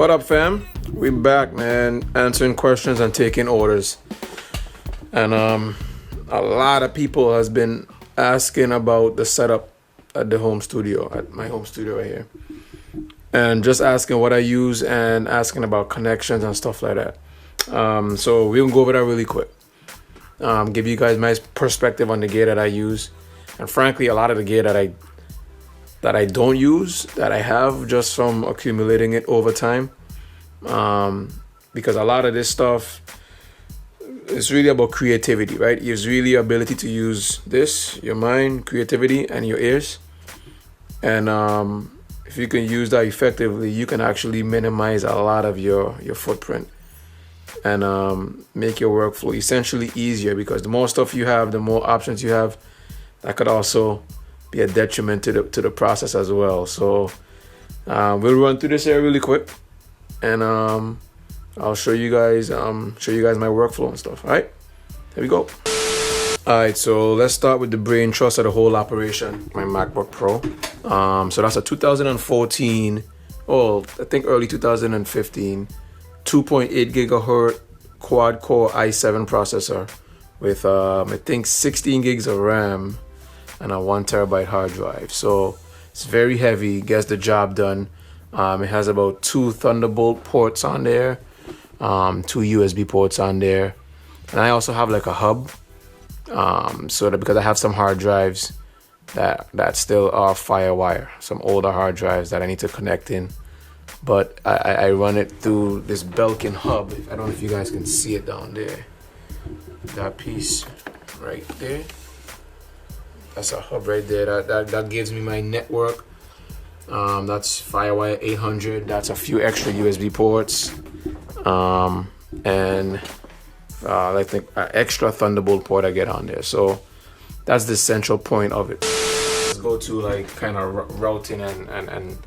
What up, fam? We back, man, answering questions and taking orders. And a lot of people has been asking about the setup at the home studio, at my home studio right here, and just asking what I use and asking about connections and stuff like that. So we'll go over that really quick. Give you guys my perspective on the gear that I use, and frankly, a lot of the gear that I don't use, that I have just from accumulating it over time. Because a lot of this stuff is really about creativity, right? It's really ability to use this, your mind, creativity, and your ears. And if you can use that effectively, you can actually minimize a lot of your footprint and make your workflow essentially easier, because the more stuff you have, the more options you have. That could also be a detriment to the process as well. So we'll run through this here really quick, and I'll show you guys my workflow and stuff. All right, here we go. All right, so let's start with the brain trust of the whole operation. My MacBook Pro. So that's a 2014, I think early 2015, 2.8 gigahertz quad core i7 processor with I think 16 gigs of RAM and a 1 terabyte hard drive. So it's very heavy, gets the job done. It has about 2 Thunderbolt ports on there, 2 USB ports on there, and I also have like a hub, so that because I have some hard drives that still are FireWire, some older hard drives that I need to connect in, but I run it through this Belkin hub. I don't know if you guys can see it down there, that piece right there. That's a hub right there. That gives me my network. That's FireWire 800. That's a few extra USB ports, and I think an extra Thunderbolt port I get on there. So that's the central point of it. Let's go to like kind of routing and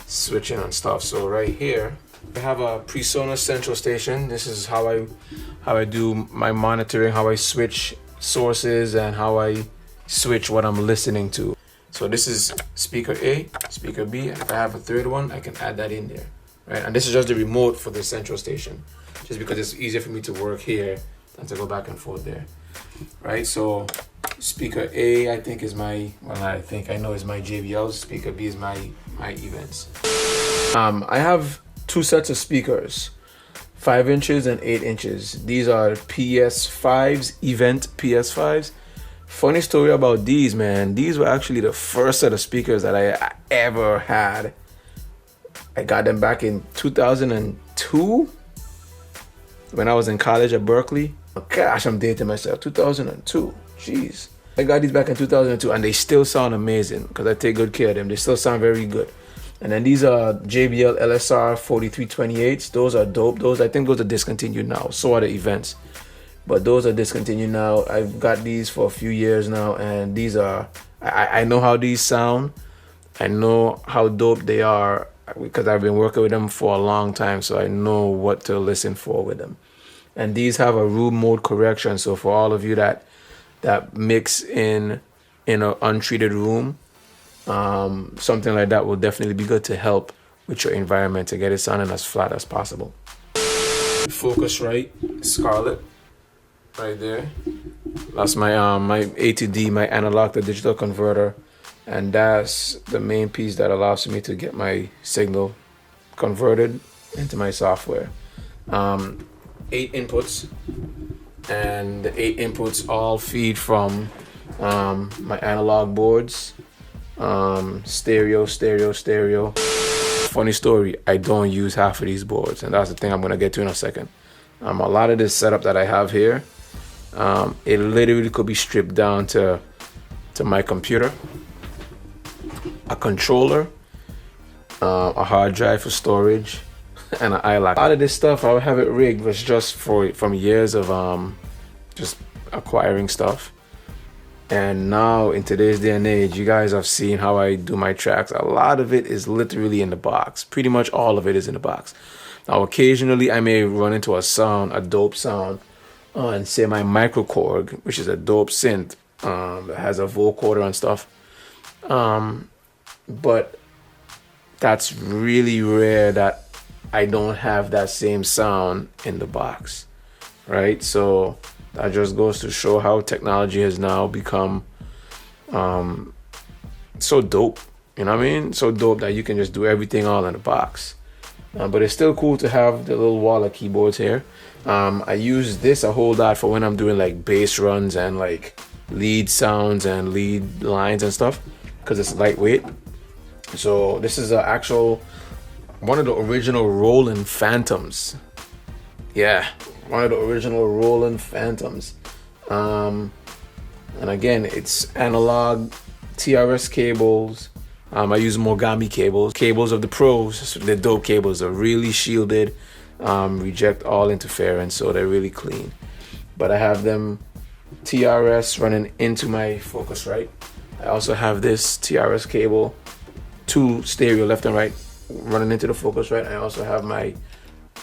switching and stuff. So right here, I have a PreSonus central station. This is how I do my monitoring, how I switch sources, and how I switch what I'm listening to. So this is speaker A, speaker B, and if I have a third one, I can add that in there, right? And this is just the remote for the central station, just because it's easier for me to work here than to go back and forth there, right? So speaker A, I think is my, I know is my JBL. Speaker B is my events. I have 2 sets of speakers, 5 inches and 8 inches. These are PS5s, event PS5s. Funny story about these, man. These were actually the first set of speakers that I ever had. I got them back in 2002 when I was in college at Berkeley. Oh, gosh, I'm dating myself. 2002. Jeez. I got these back in 2002, and they still sound amazing because I take good care of them. They still sound very good. And then these are JBL LSR 4328s. Those are dope. I think those are discontinued now. So are the events. But those are discontinued now. I've got these for a few years now, and these are, I know how these sound. I know how dope they are because I've been working with them for a long time, so I know what to listen for with them. And these have a room mode correction, so for all of you that mix in an untreated room, something like that will definitely be good to help with your environment to get it sounding as flat as possible. Focusrite Scarlett. Right there, that's my my A to D, my analog to digital converter, and that's the main piece that allows me to get my signal converted into my software. 8 inputs, and the 8 inputs all feed from my analog boards, stereo. Funny story, I don't use half of these boards, and that's the thing I'm gonna get to in a second. A lot of this setup that I have here, it literally could be stripped down to my computer, a controller, a hard drive for storage, and an iLock. A lot of this stuff I have it rigged was just from years of just acquiring stuff. And now in today's day and age, you guys have seen how I do my tracks. A lot of it is literally in the box. Pretty much all of it is in the box. Now occasionally I may run into a dope sound, and say my microKORG, which is a dope synth that has a vocoder and stuff. But that's really rare that I don't have that same sound in the box, right? So that just goes to show how technology has now become so dope. You know what I mean? So dope that you can just do everything all in the box. But it's still cool to have the little wall of keyboards here. I use this a whole lot for when I'm doing like bass runs and like lead sounds and lead lines and stuff, because it's lightweight. So this is one of the original Roland Phantoms. Yeah, one of the original Roland Phantoms. And again, it's analog TRS cables. I use Mogami cables of the pros. They're dope cables. They're really shielded, reject all interference, so they're really clean. But I have them TRS running into my Focusrite. I also have this TRS cable, 2 stereo left and right, running into the Focusrite. I also have my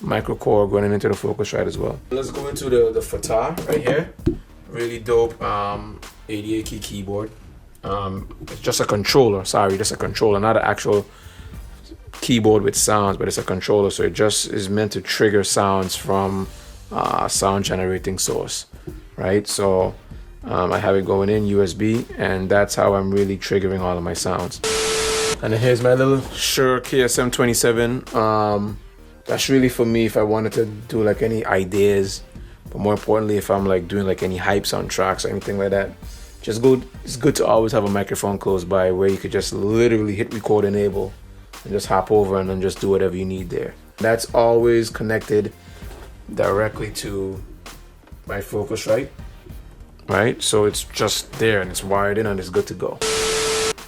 microKORG running into the Focusrite as well. Let's go into the FATA right here. Really dope 88 key keyboard. It's just a controller, just a controller, not an actual keyboard with sounds, but it's a controller, so it just is meant to trigger sounds from sound generating source, right? So I have it going in USB, and that's how I'm really triggering all of my sounds. And then here's my little Shure KSM27. That's really for me if I wanted to do like any ideas, but more importantly if I'm like doing like any hypes on tracks or anything like that. It's good to always have a microphone close by where you could just literally hit record enable and just hop over and then just do whatever you need there. That's always connected directly to my Focusrite, right? So it's just there and it's wired in and it's good to go.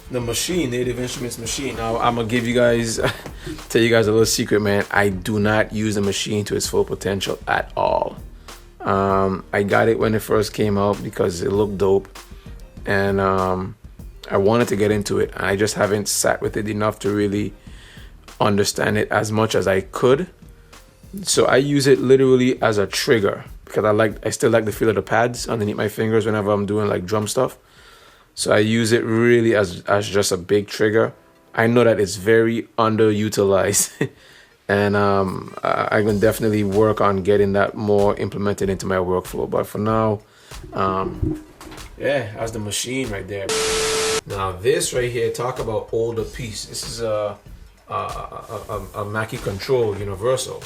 The machine, Native Instruments machine. Now I'm gonna give you guys, tell you guys a little secret, man. I do not use the machine to its full potential at all. I got it when it first came out because it looked dope. And I wanted to get into it. I just haven't sat with it enough to really understand it as much as I could. So I use it literally as a trigger because I still like the feel of the pads underneath my fingers whenever I'm doing like drum stuff. So I use it really as just a big trigger. I know that it's very underutilized and I can definitely work on getting that more implemented into my workflow. But for now, yeah, that's the machine right there. Now this right here, talk about older piece. This is a Mackie Control Universal.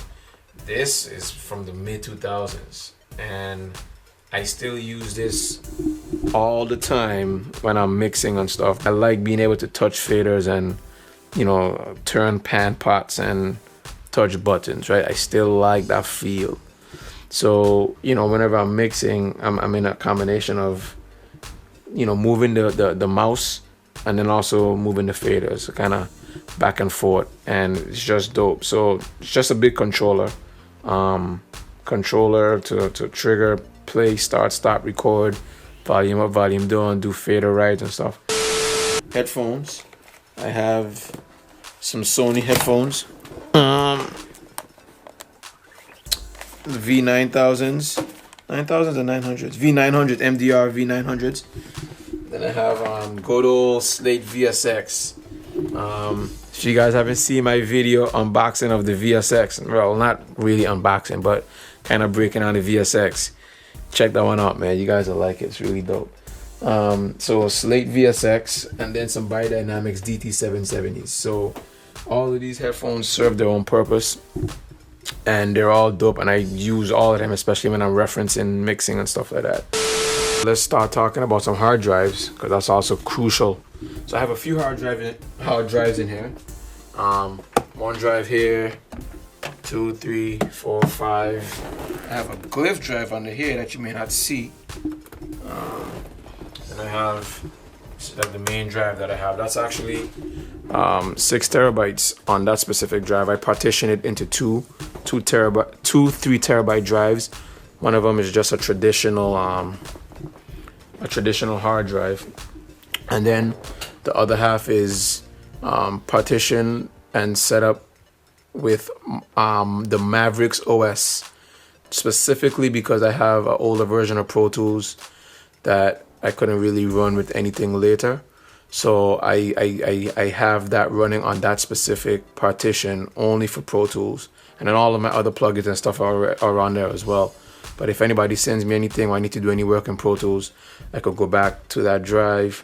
This is from the mid 2000s, and I still use this all the time when I'm mixing and stuff. I like being able to touch faders and turn pan pots and touch buttons, right? I still like that feel. So whenever I'm mixing, I'm in a combination of moving the mouse and then also moving the faders, kind of back and forth, and it's just dope. So it's just a big controller to trigger, play, start, stop, record, volume up, volume down, do fader rides and stuff. Headphones, I have some Sony headphones, V9000s, 9000s and 900s, V900 MDR V900s. Then I have good old Slate VSX. If you guys haven't seen my video unboxing of the VSX, well, not really unboxing, but kind of breaking down the VSX, check that one out, man. You guys will like it. It's really dope. So Slate VSX and then some Biodynamics DT770s. So all of these headphones serve their own purpose, and they're all dope, and I use all of them, especially when I'm referencing mixing and stuff like that. Let's start talking about some hard drives, because that's also crucial. So I have a few hard drives in here. One drive here, 2, 3, 4, 5. I have a glyph drive under here that you may not see. And I have the main drive that I have. That's actually 6 terabytes on that specific drive. I partition it into two 3 terabyte drives. One of them is just a traditional hard drive, and then the other half is partitioned and set up with the Mavericks OS, specifically because I have an older version of Pro Tools that I couldn't really run with anything later. So I have that running on that specific partition only for Pro Tools, and then all of my other plugins and stuff are on there as well. But if anybody sends me anything or I need to do any work in Pro Tools, I could go back to that drive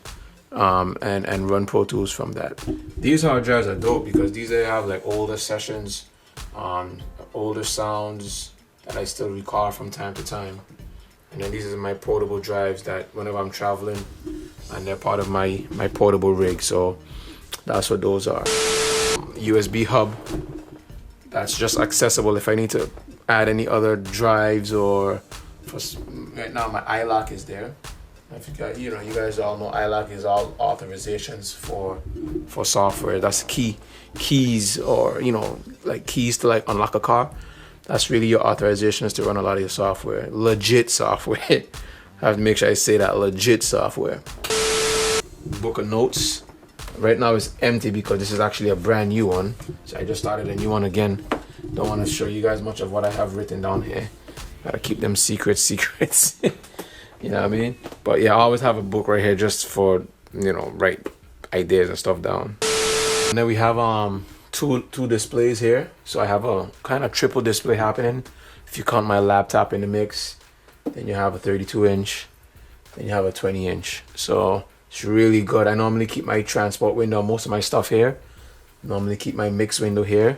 and run Pro Tools from that. These hard drives are dope because these have like older sessions, older sounds that I still record from time to time. And then these are my portable drives that whenever I'm traveling, and they're part of my portable rig. So that's what those are. USB hub, that's just accessible if I need to add any other drives, or right now my iLock is there. If you guys all know iLock is all authorizations for software. That's keys, or like keys to like unlock a car. That's really your authorizations to run a lot of your software. Legit software. I have to make sure I say that, legit software. Book of notes. Right now it's empty because this is actually a brand new one. So I just started a new one again. Don't want to show you guys much of what I have written down here. Gotta keep them secrets. You know what I mean? But yeah, I always have a book right here just for, write ideas and stuff down. And then we have two displays here. So I have a kind of triple display happening. If you count my laptop in the mix, then you have a 32-inch, then you have a 20-inch. So it's really good. I normally keep my transport window, most of my stuff here. Normally keep my mix window here.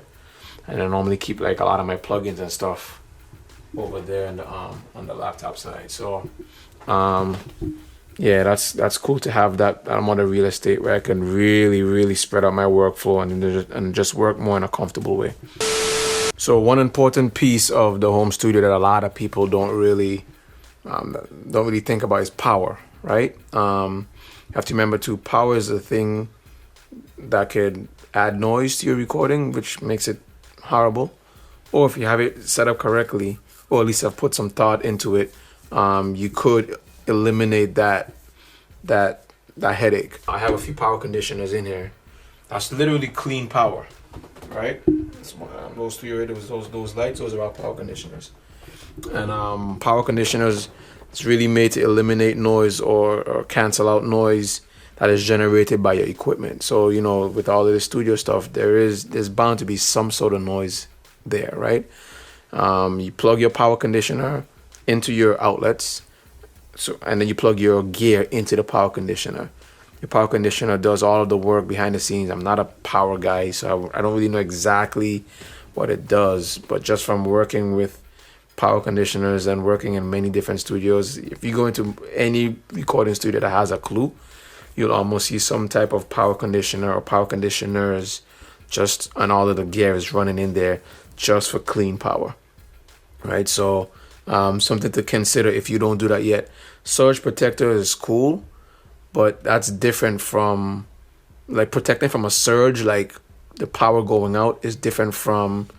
And I normally keep like a lot of my plugins and stuff over there on the laptop side. So yeah, that's cool to have that. I'm on the real estate where I can really spread out my workflow and just work more in a comfortable way. So one important piece of the home studio that a lot of people don't really think about is power, right? You have to remember too, power is a thing that could add noise to your recording, which makes it horrible. Or if you have it set up correctly, or at least have put some thought into it, you could eliminate that headache. I have a few power conditioners in here. That's literally clean power, right? Those three those lights, those are our power conditioners. And power conditioners, it's really made to eliminate noise or cancel out noise that is generated by your equipment. So with all of the studio stuff, there's bound to be some sort of noise there, right? You plug your power conditioner into your outlets, and then you plug your gear into the power conditioner. Your power conditioner does all of the work behind the scenes. I'm not a power guy, so I don't really know exactly what it does, but just from working with power conditioners and working in many different studios, if you go into any recording studio that has a clue, you'll almost see some type of power conditioner or power conditioners just, and all of the gear is running in there just for clean power, right? So something to consider if you don't do that yet. Surge protector is cool, but that's different from like protecting from a surge, like the power going out, is different from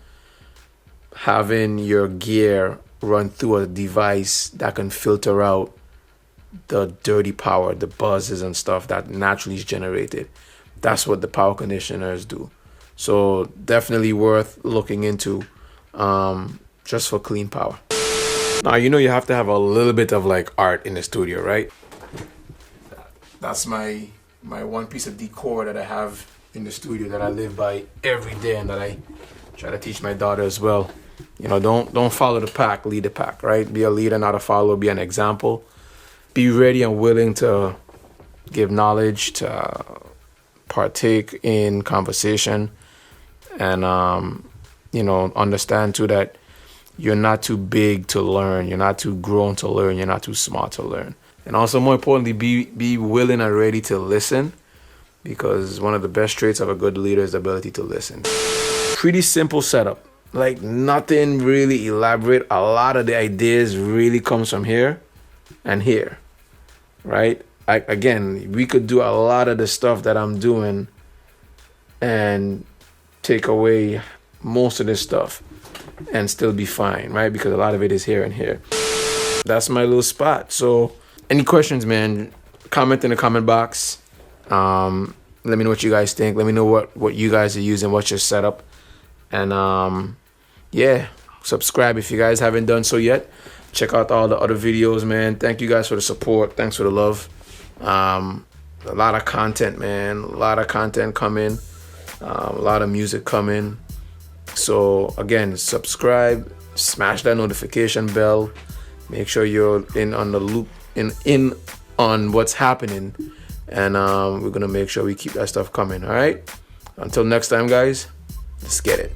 having your gear run through a device that can filter out the dirty power, the buzzes and stuff that naturally is generated. That's what the power conditioners do. So definitely worth looking into, just for clean power. Now, you have to have a little bit of like art in the studio, right? That's my one piece of decor that I have in the studio that I live by every day, and that I try to teach my daughter as well. Don't follow the pack, lead the pack, right? Be a leader, not a follower. Be an example. Be ready and willing to give knowledge, to partake in conversation, and understand too that you're not too big to learn, you're not too grown to learn, you're not too smart to learn. And also, more importantly, be willing and ready to listen, because one of the best traits of a good leader is the ability to listen. Pretty simple setup, like nothing really elaborate. A lot of the ideas really comes from here and here, right? Again, we could do a lot of the stuff that I'm doing and take away most of this stuff and still be fine, right? Because a lot of it is here and here. That's my little spot. So any questions, man, comment in the comment box. Let me know what you guys think. Let me know what you guys are using, what's your setup. And yeah, subscribe if you guys haven't done so yet. Check out all the other videos, man. Thank you guys for the support. Thanks for the love. a lot of content, man. A lot of content coming. A lot of music coming. So again, subscribe, smash that notification bell. Make sure you're in on the loop, in on what's happening, and we're gonna make sure we keep that stuff coming. All right. Until next time, guys. Let's get it.